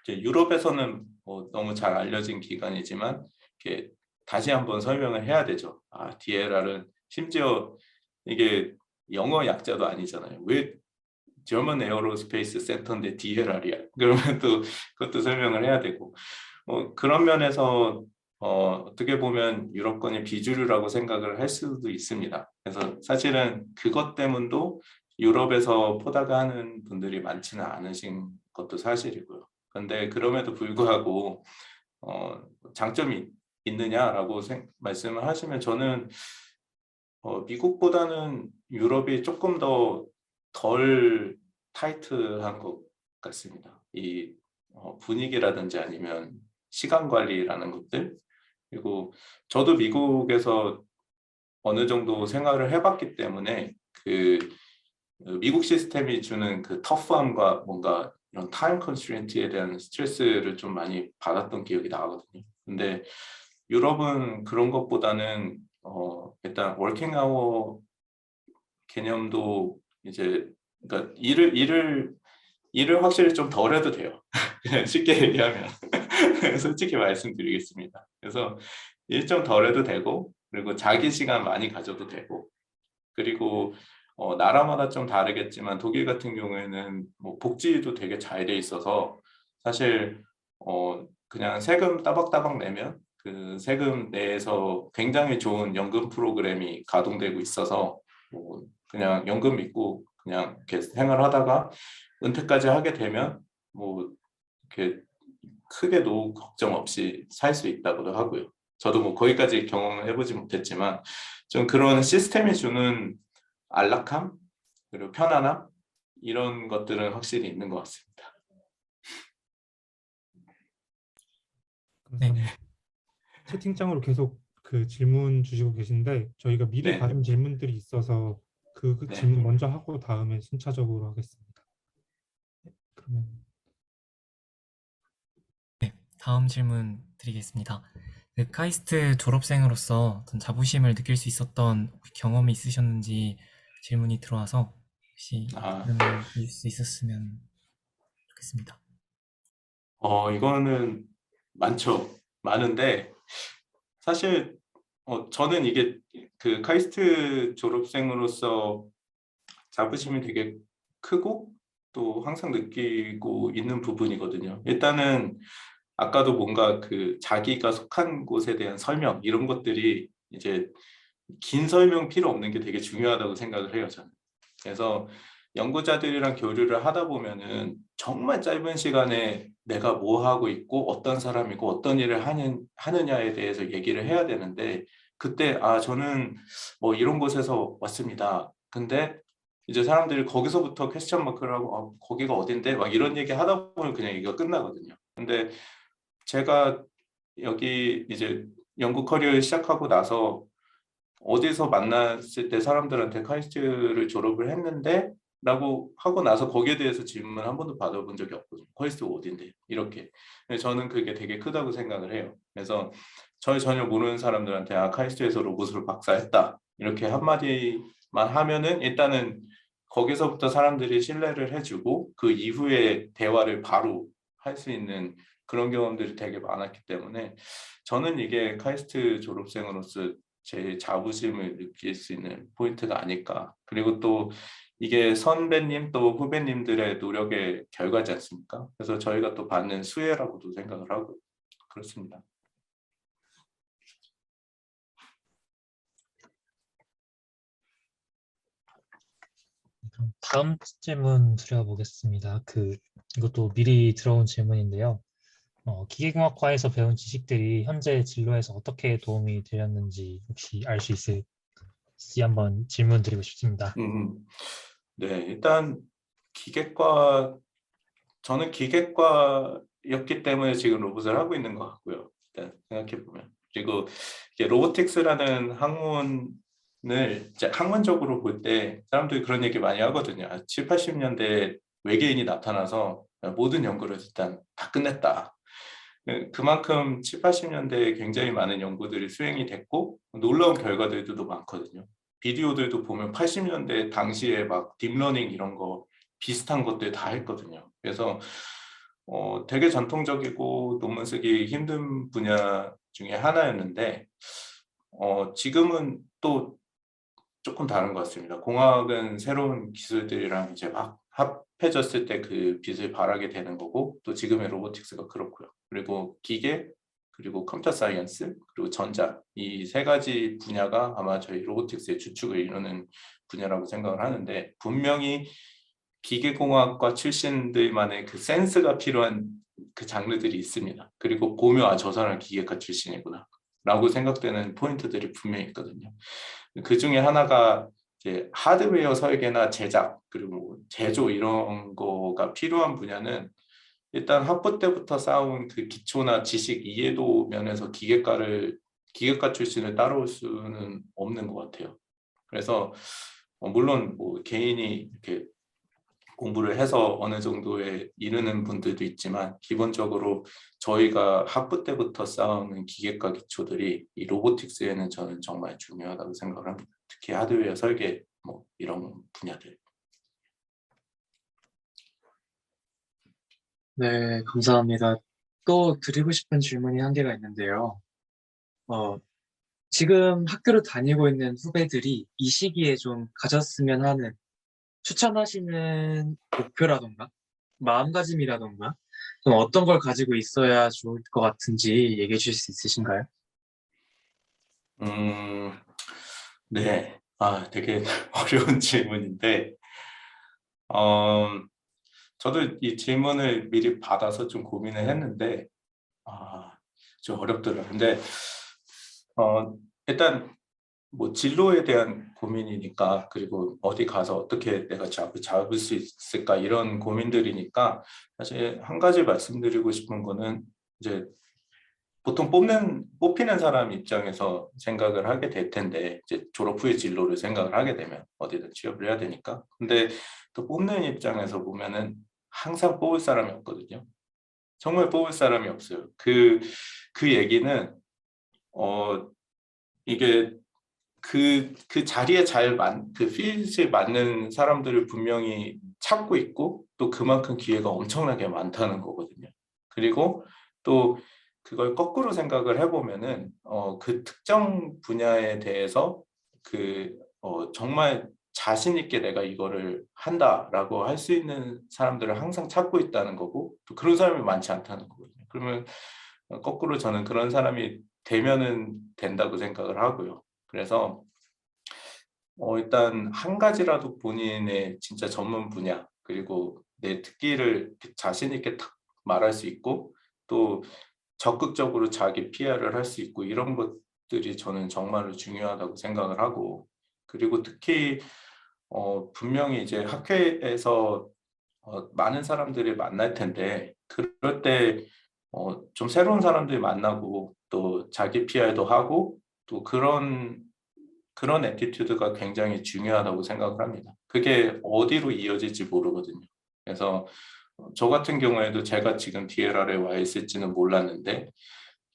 이제 유럽에서는 뭐 너무 잘 알려진 기관이지만 이렇게 다시 한번 설명을 해야 되죠. DLR은 심지어 이게 영어 약자도 아니잖아요. 왜 German Aerospace Center인데 DLR이야? 그러면 또 그것도 설명을 해야 되고 그런 면에서 어떻게 보면 유럽권이 비주류라고 생각을 할 수도 있습니다. 그래서 사실은 그것 때문도 유럽에서 포닥을 하는 분들이 많지는 않으신 것도 사실이고요. 그런데 그럼에도 불구하고 장점이 있느냐라고 말씀을 하시면 저는 미국보다는 유럽이 조금 덜 타이트한 것 같습니다. 이 분위기라든지 아니면 시간 관리라는 것들, 그리고 저도 미국에서 어느 정도 생활을 해봤기 때문에 그 미국 시스템이 주는 그 터프함과 뭔가 이런 타임 컨스트레인트에 대한 스트레스를 좀 많이 받았던 기억이 나거든요. 근데 유럽은 그런 것보다는 일단 워킹 아워 개념도 이제 그러니까 일을 확실히 좀 덜 해도 돼요. 그냥 쉽게 얘기하면 솔직히 말씀드리겠습니다. 그래서 일 좀 덜 해도 되고 그리고 자기 시간 많이 가져도 되고 그리고 나라마다 좀 다르겠지만 독일 같은 경우에는 뭐 복지도 되게 잘 돼 있어서 사실 그냥 세금 따박따박 내면 그 세금 내에서 굉장히 좋은 연금 프로그램이 가동되고 있어서 뭐 그냥 연금 믿고 그냥 이렇게 생활하다가 은퇴까지 하게 되면 뭐 이렇게 크게 노후 걱정 없이 살 수 있다고도 하고요. 저도 뭐 거기까지 경험을 해보지 못했지만 좀 그런 시스템이 주는 안락함 그리고 편안함 이런 것들은 확실히 있는 것 같습니다. 감사합니다. 채팅창으로 계속 그 질문 주시고 계신데 저희가 미리 네. 받은 질문들이 있어서 그 네. 질문 먼저 하고 다음에 순차적으로 하겠습니다. 그러면 다음 질문 드리겠습니다. 그 카이스트 졸업생으로서 어떤 자부심을 느낄 수 있었던 경험이 있으셨는지 질문이 들어와서 혹시 질문 드릴 수 있었으면 좋겠습니다. 이거는 많은데 사실 저는 이게 그 카이스트 졸업생으로서 자부심이 되게 크고 또 항상 느끼고 있는 부분이거든요. 일단은 아까도 뭔가 그 자기가 속한 곳에 대한 설명 이런 것들이 이제 긴 설명 필요 없는 게 되게 중요하다고 생각을 해요, 저는. 그래서 연구자들이랑 교류를 하다 보면은 정말 짧은 시간에 내가 뭐 하고 있고 어떤 사람이고 어떤 일을 하느냐에 대해서 얘기를 해야 되는데 그때 저는 뭐 이런 곳에서 왔습니다. 근데 이제 사람들이 거기서부터 퀘스천 마크를 하고 거기가 어딘데 막 이런 얘기 하다 보면 그냥 이거 끝나거든요. 근데 제가 여기 이제 연구 커리어를 시작하고 나서 어디서 만났을 때 사람들한테 카이스트를 졸업을 했는데 라고 하고 나서 거기에 대해서 질문 한 번도 받아본 적이 없거든요. 카이스트가 어딘데? 이렇게. 저는 그게 되게 크다고 생각을 해요. 그래서 저를 전혀 모르는 사람들한테 카이스트에서 로봇을 박사했다. 이렇게 한마디만 하면은 일단은 거기서부터 사람들이 신뢰를 해주고 그 이후에 대화를 바로 할 수 있는 그런 경험들이 되게 많았기 때문에 저는 이게 카이스트 졸업생으로서 제 자부심을 느낄 수 있는 포인트가 아닐까. 그리고 또 이게 선배님 또 후배님들의 노력의 결과지 않습니까? 그래서 저희가 또 받는 수혜라고도 생각을 하고 그렇습니다. 그럼 다음 질문 드려보겠습니다. 이것도 미리 들어온 질문인데요. 기계공학과에서 배운 지식들이 현재 진로에서 어떻게 도움이 되었는지 혹시 알 수 있을지 한번 질문 드리고 싶습니다. 네, 일단 저는 기계과였기 때문에 지금 로봇을 하고 있는 것 같고요. 일단 생각해보면. 그리고 이게 로보틱스라는 학문을 이제 학문적으로 볼 때 사람들이 그런 얘기 많이 하거든요. 7, 80년대 외계인이 나타나서 모든 연구를 일단 다 끝냈다. 그만큼 7, 80년대에 굉장히 많은 연구들이 수행이 됐고 놀라운 결과들도 많거든요. 비디오들도 보면 80년대 당시에 막 딥러닝 이런 거 비슷한 것들 다 했거든요. 그래서 되게 전통적이고 논문 쓰기 힘든 분야 중에 하나였는데 지금은 또 조금 다른 것 같습니다. 공학은 새로운 기술들이랑 이제 막 합해졌을 때 그 빛을 발하게 되는 거고 또 지금의 로보틱스가 그렇고요. 그리고 기계, 그리고 컴퓨터 사이언스, 그리고 전자 이 세 가지 분야가 아마 저희 로보틱스의 주축을 이루는 분야라고 생각을 하는데 분명히 기계공학과 출신들만의 그 센스가 필요한 그 장르들이 있습니다. 그리고 보면 저 사람 기계과 출신이구나 라고 생각되는 포인트들이 분명히 있거든요. 그 중에 하나가 이제 하드웨어 설계나 제작 그리고 제조 이런 거가 필요한 분야는 일단 학부 때부터 쌓아온 그 기초나 지식 이해도 면에서 기계과 출신을 따라올 수는 없는 것 같아요. 그래서 물론 뭐 개인이 이렇게 공부를 해서 어느 정도에 이르는 분들도 있지만 기본적으로 저희가 학부 때부터 쌓아오는 기계과 기초들이 이 로보틱스에는 저는 정말 중요하다고 생각을 합니다. 특히 하드웨어 설계 뭐 이런 분야들. 네, 감사합니다. 또 드리고 싶은 질문이 한 개가 있는데요. 지금 학교를 다니고 있는 후배들이 이 시기에 좀 가졌으면 하는 추천하시는 목표라던가 마음가짐이라던가 좀 어떤 걸 가지고 있어야 좋을 것 같은지 얘기해 주실 수 있으신가요? 네, 되게 어려운 질문인데, 저도 이 질문을 미리 받아서 좀 고민을 했는데, 좀 어렵더라고요. 근데 일단 뭐 진로에 대한 고민이니까, 그리고 어디 가서 어떻게 내가 잡을 수 있을까 이런 고민들이니까, 사실 한 가지 말씀드리고 싶은 거는 이제 보통 뽑히는 사람 입장에서 생각을 하게 될 텐데, 이제 졸업 후에 진로를 생각을 하게 되면 어디든 취업을 해야 되니까. 근데 또 뽑는 입장에서 보면은 항상 뽑을 사람이 없거든요. 정말 뽑을 사람이 없어요. 그 얘기는 이게 그 자리에 그 필드에 맞는 사람들을 분명히 찾고 있고, 또 그만큼 기회가 엄청나게 많다는 거거든요. 그리고 또 그걸 거꾸로 생각을 해보면은 그 특정 분야에 대해서 정말 자신 있게 내가 이거를 한다라고 할 수 있는 사람들을 항상 찾고 있다는 거고, 또 그런 사람이 많지 않다는 거거든요. 그러면 거꾸로 저는 그런 사람이 되면은 된다고 생각을 하고요. 그래서 일단 한 가지라도 본인의 진짜 전문 분야, 그리고 내 특기를 자신 있게 딱 말할 수 있고, 또 적극적으로 자기 PR을 할 수 있고, 이런 것들이 저는 정말로 중요하다고 생각을 하고, 그리고 특히 분명히 이제 학회에서 많은 사람들을 만날 텐데, 그럴 때 좀 새로운 사람들 만나고 또 자기 PR도 하고, 또 그런 애티튜드가 굉장히 중요하다고 생각을 합니다. 그게 어디로 이어질지 모르거든요. 그래서 저 같은 경우에도 제가 지금 DLR에 와 있을지는 몰랐는데,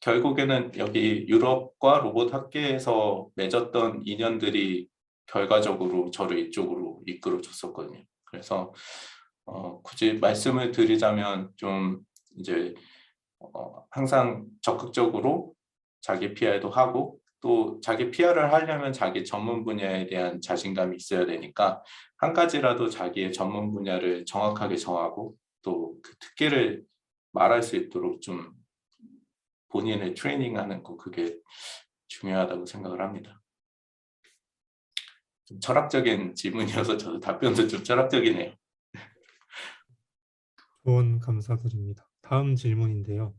결국에는 여기 유럽과 로봇 학계에서 맺었던 인연들이 결과적으로 저를 이쪽으로 이끌어줬었거든요. 그래서 굳이 말씀을 드리자면 좀 이제 항상 적극적으로 자기 PR도 하고, 또 자기 PR을 하려면 자기 전문 분야에 대한 자신감이 있어야 되니까 한 가지라도 자기의 전문 분야를 정확하게 정하고, 또 그 특기를 말할 수 있도록 좀 본인을 트레이닝하는 거, 그게 중요하다고 생각을 합니다. 좀 철학적인 질문이어서 저도 답변도 좀 철학적이네요. 조언 감사드립니다. 다음 질문인데요.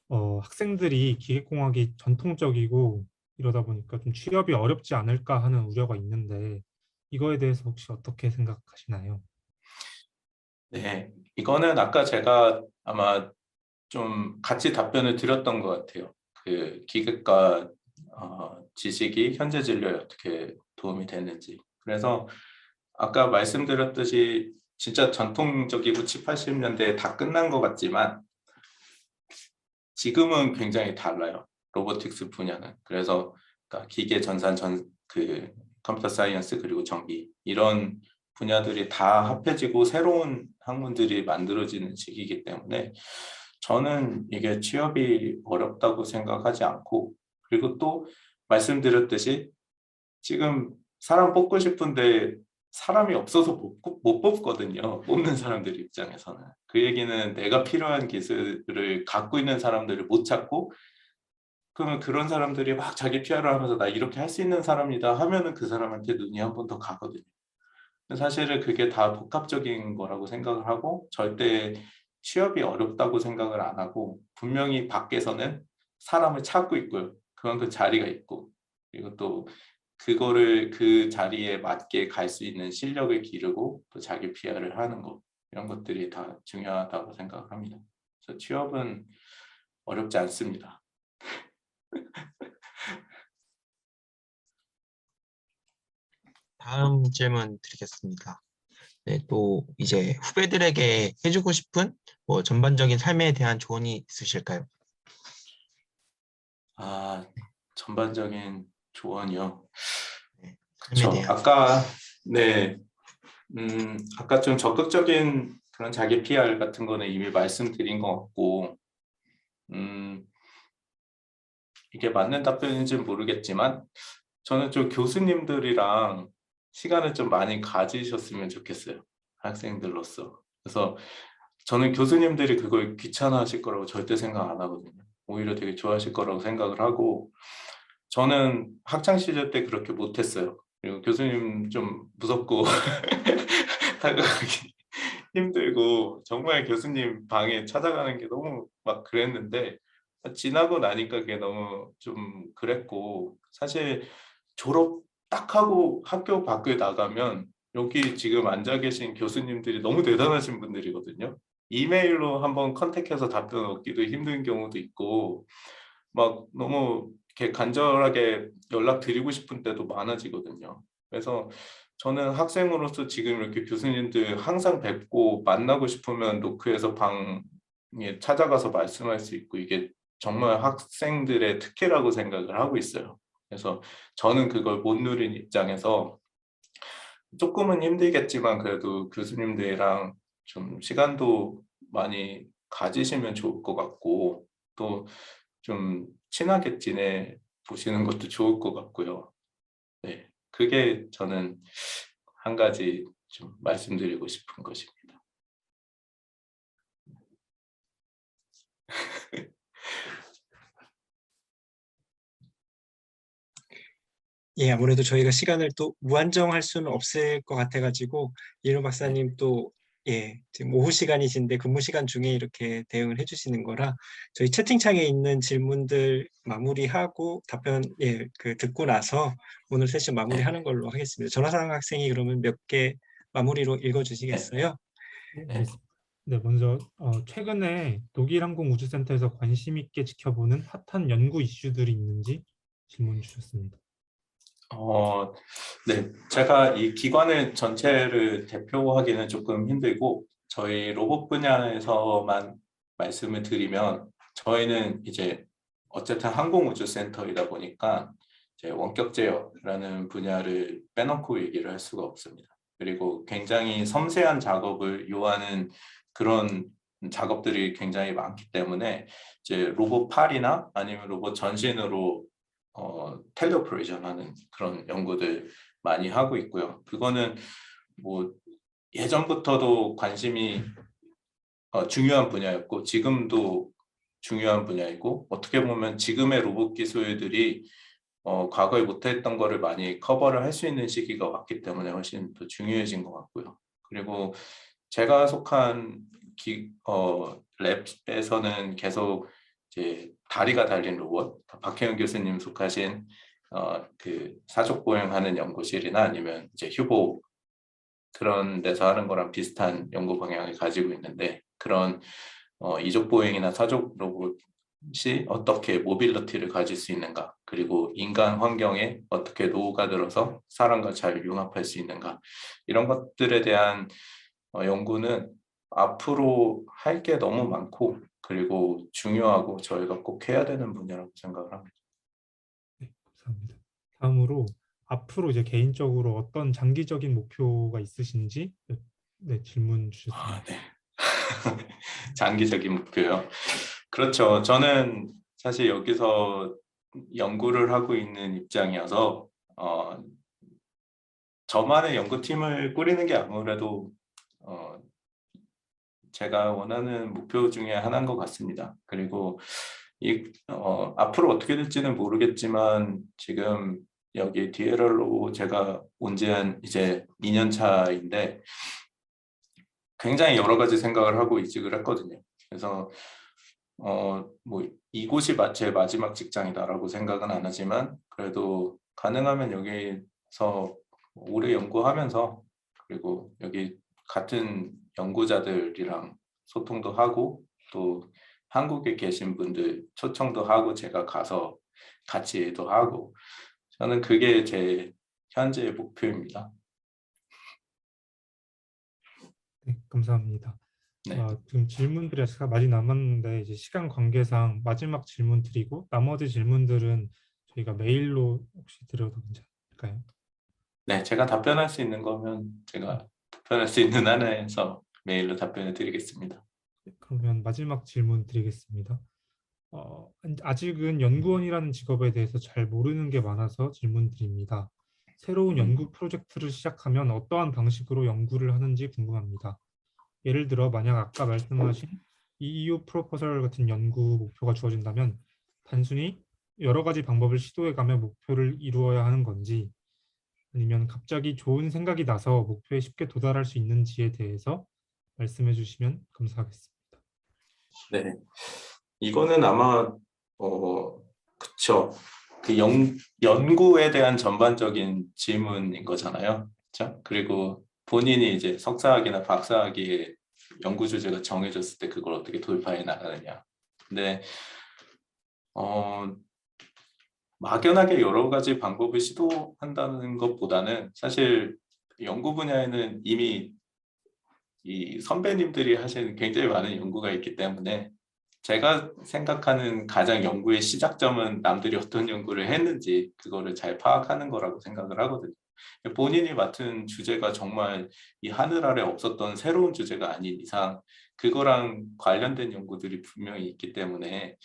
학생들이 기계공학이 전통적이고 이러다 보니까 좀 취업이 어렵지 않을까 하는 우려가 있는데, 이거에 대해서 혹시 어떻게 생각하시나요? 네, 이거는 아까 제가 아마 좀 같이 답변을 드렸던 것 같아요. 그 기계과 지식이 현재 진로에 어떻게 도움이 되는지. 그래서 아까 말씀드렸듯이 진짜 전통적이고 7, 80년대에 다 끝난 것 같지만 지금은 굉장히 달라요. 로보틱스 분야는. 그래서 그러니까 기계, 전산, 컴퓨터 사이언스, 그리고 전기, 이런 분야들이 다 합해지고 새로운 학문들이 만들어지는 시기이기 때문에 저는 이게 취업이 어렵다고 생각하지 않고, 그리고 또 말씀드렸듯이 지금 사람 뽑고 싶은데 사람이 없어서 못 뽑거든요. 뽑는 사람들 입장에서는. 그 얘기는 내가 필요한 기술을 갖고 있는 사람들을 못 찾고, 그러면 그런 사람들이 막 자기 PR을 하면서 나 이렇게 할 수 있는 사람이다 하면은 그 사람한테 눈이 한 번 더 가거든요. 사실은 그게 다 복합적인 거라고 생각을 하고, 절대 취업이 어렵다고 생각을 안 하고, 분명히 밖에서는 사람을 찾고 있고요. 그만큼 자리가 있고, 그리고 또 그거를 그 자리에 맞게 갈 수 있는 실력을 기르고 또 자기 PR을 하는 것, 이런 것들이 다 중요하다고 생각을 합니다. 그래서 취업은 어렵지 않습니다. 다음 질문 드리겠습니다. 네, 또 이제 후배들에게 해주고 싶은 뭐 전반적인 삶에 대한 조언이 있으실까요? 전반적인 조언이요. 네, 삶에 그렇죠. 대한. 네, 아까 좀 적극적인 그런 자기 PR 같은 거는 이미 말씀드린 것 같고, 음, 이게 맞는 답변인지는 모르겠지만, 저는 좀 교수님들이랑 시간을 좀 많이 가지셨으면 좋겠어요. 학생들로서. 그래서 저는 교수님들이 그걸 귀찮아하실 거라고 절대 생각 안 하거든요. 오히려 되게 좋아하실 거라고 생각을 하고, 저는 학창 시절 때 그렇게 못했어요. 그리고 교수님 좀 무섭고 다가가기 힘들고 정말 교수님 방에 찾아가는 게 너무 막 그랬는데 지나고 나니까 그게 너무 좀 그랬고 사실 졸업 딱 하고 학교 밖에 나가면 여기 지금 앉아 계신 교수님들이 너무 대단하신 분들이거든요. 이메일로 한번 컨택해서 답변 얻기도 힘든 경우도 있고 막 너무 이렇게 간절하게 연락드리고 싶은 때도 많아지거든요. 그래서 저는 학생으로서 지금 이렇게 교수님들 항상 뵙고 만나고 싶으면 노크에서 방에 찾아가서 말씀할 수 있고 이게 정말 학생들의 특혜라고 생각을 하고 있어요. 그래서 저는 그걸 못 누린 입장에서 조금은 힘들겠지만 그래도 교수님들이랑 좀 시간도 많이 가지시면 좋을 것 같고 또 좀 친하게 지내 보시는 것도 좋을 것 같고요. 네, 그게 저는 한 가지 좀 말씀드리고 싶은 것입니다. 예, 아무래도 저희가 시간을 또 무한정할 수는 없을 것 같아가지고 이윤호 박사님 또 예, 지금 오후 시간이신데 근무 시간 중에 이렇게 대응을 해주시는 거라 저희 채팅창에 있는 질문들 마무리하고 답변 듣고 나서 오늘 세션 마무리하는 걸로 하겠습니다. 전화상 학생이 그러면 몇 개 마무리로 읽어주시겠어요? 알겠습니다. 네, 먼저 최근에 독일 항공우주센터에서 관심 있게 지켜보는 핫한 연구 이슈들이 있는지 질문 주셨습니다. 네, 제가 이 기관을 전체를 대표하기는 조금 힘들고 저희 로봇 분야에서만 말씀을 드리면 저희는 이제 어쨌든 항공우주센터이다 보니까 이제 원격 제어라는 분야를 빼놓고 얘기를 할 수가 없습니다. 그리고 굉장히 섬세한 작업을 요하는 그런 작업들이 굉장히 많기 때문에 이제 로봇 팔이나 아니면 로봇 전신으로 텔레오퍼레이션 하는 그런 연구들 많이 하고 있고요. 그거는 뭐 예전부터도 관심이 중요한 분야였고 지금도 중요한 분야이고 어떻게 보면 지금의 로봇 기술들이 과거에 못했던 거를 많이 커버를 할 수 있는 시기가 왔기 때문에 훨씬 더 중요해진 것 같고요. 그리고 제가 속한 랩에서는 계속 이제 다리가 달린 로봇, 박혜영 교수님 속하신 그 사족 보행하는 연구실이나 아니면 이제 휴보 그런 데서 하는 거랑 비슷한 연구 방향을 가지고 있는데 그런 이족 보행이나 사족 로봇이 어떻게 모빌리티를 가질 수 있는가 그리고 인간 환경에 어떻게 녹아들어서 사람과 잘 융합할 수 있는가 이런 것들에 대한 연구는 앞으로 할 게 너무 많고 그리고 중요하고 저희가 꼭 해야 되는 분야라고 생각을 합니다. 네, 감사합니다. 다음으로 앞으로 이제 개인적으로 어떤 장기적인 목표가 있으신지 네, 질문 주셨습니다. 네. 장기적인 목표요. 그렇죠. 저는 사실 여기서 연구를 하고 있는 입장이어서 저만의 연구팀을 꾸리는 게 아무래도 제가 원하는 목표 중에 하나인 것 같습니다. 그리고 앞으로 어떻게 될지는 모르겠지만 지금 여기 DLR로 제가 온 지 한 이제 2년 차인데 굉장히 여러 가지 생각을 하고 이직을 했거든요. 그래서 뭐 이곳이 제 마지막 직장이다라고 생각은 안 하지만 그래도 가능하면 여기서 오래 연구하면서 그리고 여기 같은 연구자들이랑 소통도 하고 또 한국에 계신 분들 초청도 하고 제가 가서 같이 일도 하고 저는 그게 제 현재의 목표입니다. 네, 감사합니다. 네. 지금 질문들이 아직 많이 남았는데 이제 시간 관계상 마지막 질문 드리고 나머지 질문들은 저희가 메일로 혹시 드려도 괜찮을까요? 네, 제가 답변할 수 있는 거면 제가 답변할 수 있는 한에서 메일로 답변을 드리겠습니다. 그러면 마지막 질문 드리겠습니다. 아직은 연구원이라는 직업에 대해서 잘 모르는 게 많아서 질문 드립니다. 새로운 연구 프로젝트를 시작하면 어떠한 방식으로 연구를 하는지 궁금합니다. 예를 들어 만약 아까 말씀하신 EU 프로포설 같은 연구 목표가 주어진다면 단순히 여러 가지 방법을 시도해가며 목표를 이루어야 하는 건지 아니면 갑자기 좋은 생각이 나서 목표에 쉽게 도달할 수 있는지에 대해서 말씀해 주시면 감사하겠습니다. 네, 이거는 아마 그쵸. 그 연구에 대한 전반적인 질문인 거잖아요. 그렇죠? 그리고 본인이 이제 석사학위나 박사학위의 연구 주제가 정해졌을 때 그걸 어떻게 돌파해 나가느냐. 근데 막연하게 여러 가지 방법을 시도한다는 것보다는 사실 연구 분야에는 이미 이 선배님들이 하시는 굉장히 많은 연구가 있기 때문에 제가 생각하는 가장 연구의 시작점은 남들이 어떤 연구를 했는지 그거를 잘 파악하는 거라고 생각을 하거든요. 본인이 맡은 주제가 정말 이 하늘 아래 없었던 새로운 주제가 아닌 이상 그거랑 관련된 연구들이 분명히 있기 때문에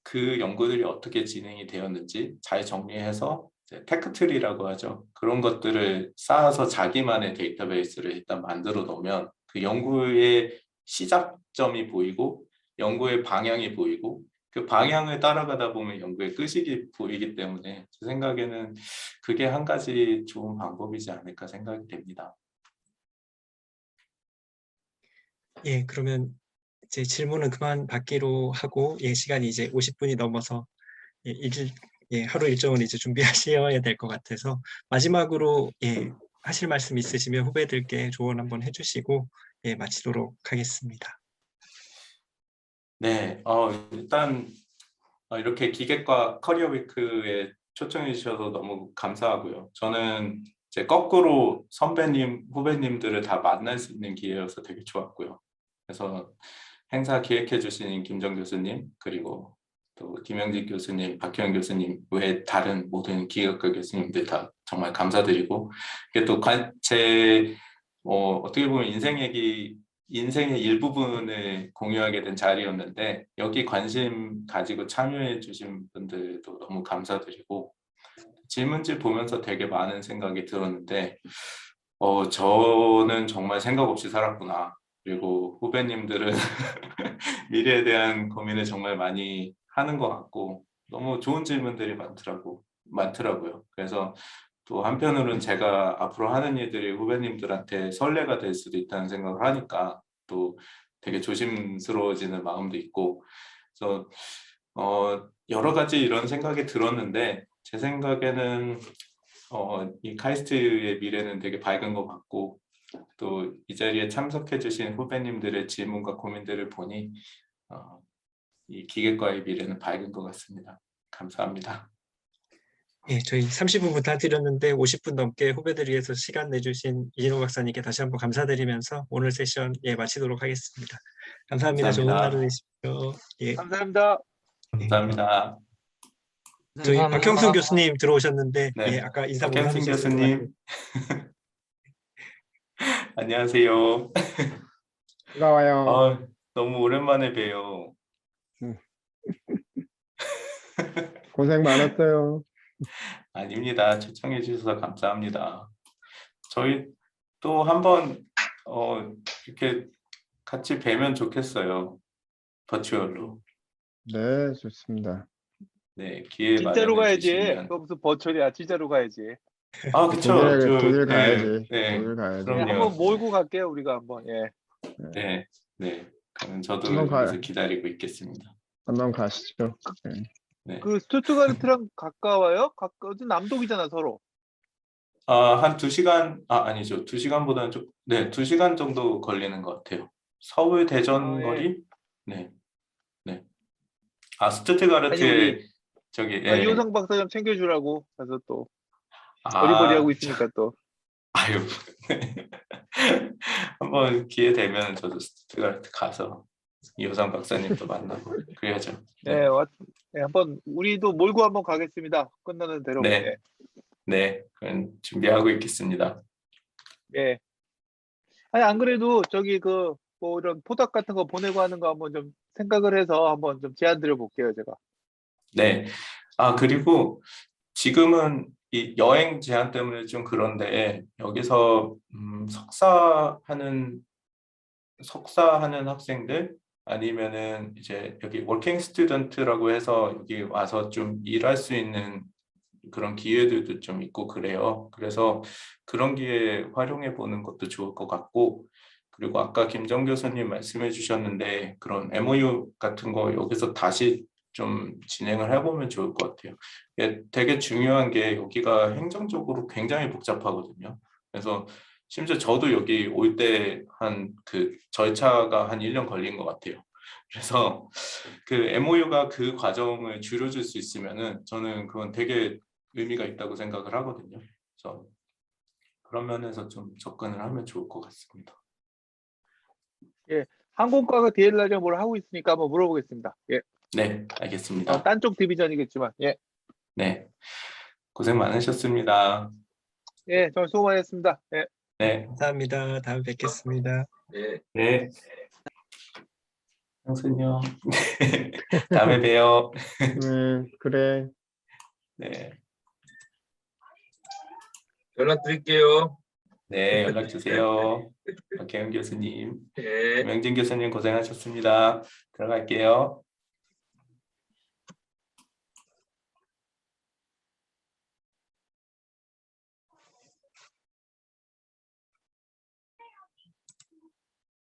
그 연구들이 어떻게 진행이 되었는지 잘 정리해서 테크트리라고 하죠. 그런 것들을 쌓아서 자기만의 데이터베이스를 일단 만들어 놓으면 그 연구의 시작점이 보이고 연구의 방향이 보이고 그 방향을 따라가다 보면 연구의 끝이 보이기 때문에 제 생각에는 그게 한 가지 좋은 방법이지 않을까 생각이 됩니다. 예, 그러면 이제 질문은 그만 받기로 하고 시간이 이제 50분이 넘어서 하루 일정을 이제 준비하셔야 될 것 같아서 마지막으로 하실 말씀 있으시면 후배들께 조언 한번 해주시고 마치도록 하겠습니다. 네, 일단 이렇게 기계과 커리어 위크에 초청해 주셔서 너무 감사하고요. 저는 이제 거꾸로 선배님, 후배님들을 다 만날 수 있는 기회여서 되게 좋았고요. 그래서 행사 기획해 주신 김정 교수님, 그리고 또 김영직 교수님, 박희영 교수님 외 다른 모든 기계과 교수님들 다 정말 감사드리고 이게 또 제 어떻게 보면 인생의 일부분을 공유하게 된 자리였는데 여기 관심 가지고 참여해 주신 분들도 너무 감사드리고 질문지 보면서 되게 많은 생각이 들었는데 저는 정말 생각 없이 살았구나. 그리고 후배님들은 미래에 대한 고민을 정말 많이 하는 것 같고 너무 좋은 질문들이 많더라고요. 그래서 또 한편으로는 제가 앞으로 하는 일들이 후배님들한테 선례가 될 수도 있다는 생각을 하니까 또 되게 조심스러워지는 마음도 있고 그래서 여러 가지 이런 생각이 들었는데 제 생각에는 이 카이스트의 미래는 되게 밝은 것 같고 또 이 자리에 참석해 주신 후배님들의 질문과 고민들을 보니 이 기계과의 미래는 밝은 것 같습니다. 감사합니다. 저희 30분 부탁드렸는데 50분 넘게 후배들 위해서 시간 내주신 이진호 박사님께 다시 한번 감사드리면서 오늘 세션 마치도록 하겠습니다. 감사합니다. 좋은 하루 되십시오. 감사합니다. 감사합니다. 저희 감사합니다. 박형순 교수님 들어오셨는데 네. 아까 인사 못 박형순 나누셨을 것 같아요. 교수님. 안녕하세요. 반가워요. 너무 오랜만에 봬요. 고생 많았어요. 아닙니다. 초청해 주셔서 감사합니다. 저희 또 한번 이렇게 같이 뵈면 좋겠어요. 버추얼로. 네, 좋습니다. 네, 기회 진짜로 마련해 가야지. 주시면. 그거 무슨 버추얼이야. 진짜로 가야지. 그쵸. 독일 네, 가야지. 네, 독일 가야지. 그럼요. 한번 몰고 갈게요. 우리가 한번. 예. 네, 네. 그럼 저도 한번 가요. 여기서 기다리고 있겠습니다. 한번 가시죠. 네. 네. 그 스투트가르트랑 가까워요? 가까워지 남독이잖아 서로. 한 2시간, 아니죠. 2시간보다는 좀, 네, 2시간 정도 걸리는 것 같아요. 서울 대전 예. 거리? 네. 네. 아니, 스투트가르트에 우리 저기, 이호성 박사 좀 챙겨주라고. 그래서 또 버리버리하고 있으니까 또. 아유. 한번 기회 되면 저도 스투트가르트 가서 이호상 박사님도 만나고 그래야죠. 네, 네, 한번 우리도 몰고 한번 가겠습니다. 끝나는 대로. 네. 네, 그럼 준비하고 있겠습니다. 예. 아니 안 그래도 저기 그 뭐 이런 포닥 같은 거 보내고 하는 거 한번 좀 생각을 해서 한번 좀 제안 드려 볼게요, 제가. 네. 그리고 지금은 이 여행 제한 때문에 좀 그런데 여기서 석사하는 학생들 아니면은 이제 여기 워킹 스튜던트라고 해서 여기 와서 좀 일할 수 있는 그런 기회들도 좀 있고 그래요. 그래서 그런 기회 활용해 보는 것도 좋을 것 같고, 그리고 아까 김정 교수님 말씀해 주셨는데 그런 MOU 같은 거 여기서 다시 좀 진행을 해보면 좋을 것 같아요. 이게 되게 중요한 게 여기가 행정적으로 굉장히 복잡하거든요. 그래서 심지어 저도 여기 올 때 한 그 절차가 한 1년 걸린 것 같아요. 그래서 그 MOU가 그 과정을 줄여줄 수 있으면은 저는 그건 되게 의미가 있다고 생각을 하거든요. 그래서 그런 면에서 좀 접근을 하면 좋을 것 같습니다. 예. 항공과가 DLR이랑 뭘 하고 있으니까 한번 물어보겠습니다. 예. 네, 알겠습니다. 딴 쪽 디비전이겠지만. 예. 네, 고생 많으셨습니다. 예, 정말 수고 많으셨습니다. 예. 네, 감사합니다. 다음에 뵙겠습니다. 네. 형수님, 다음에 봬요. 그래. 네, 연락드릴게요. 네, 연락 주세요. 박혜영 교수님, 네. 김영진 교수님 고생하셨습니다. 들어갈게요.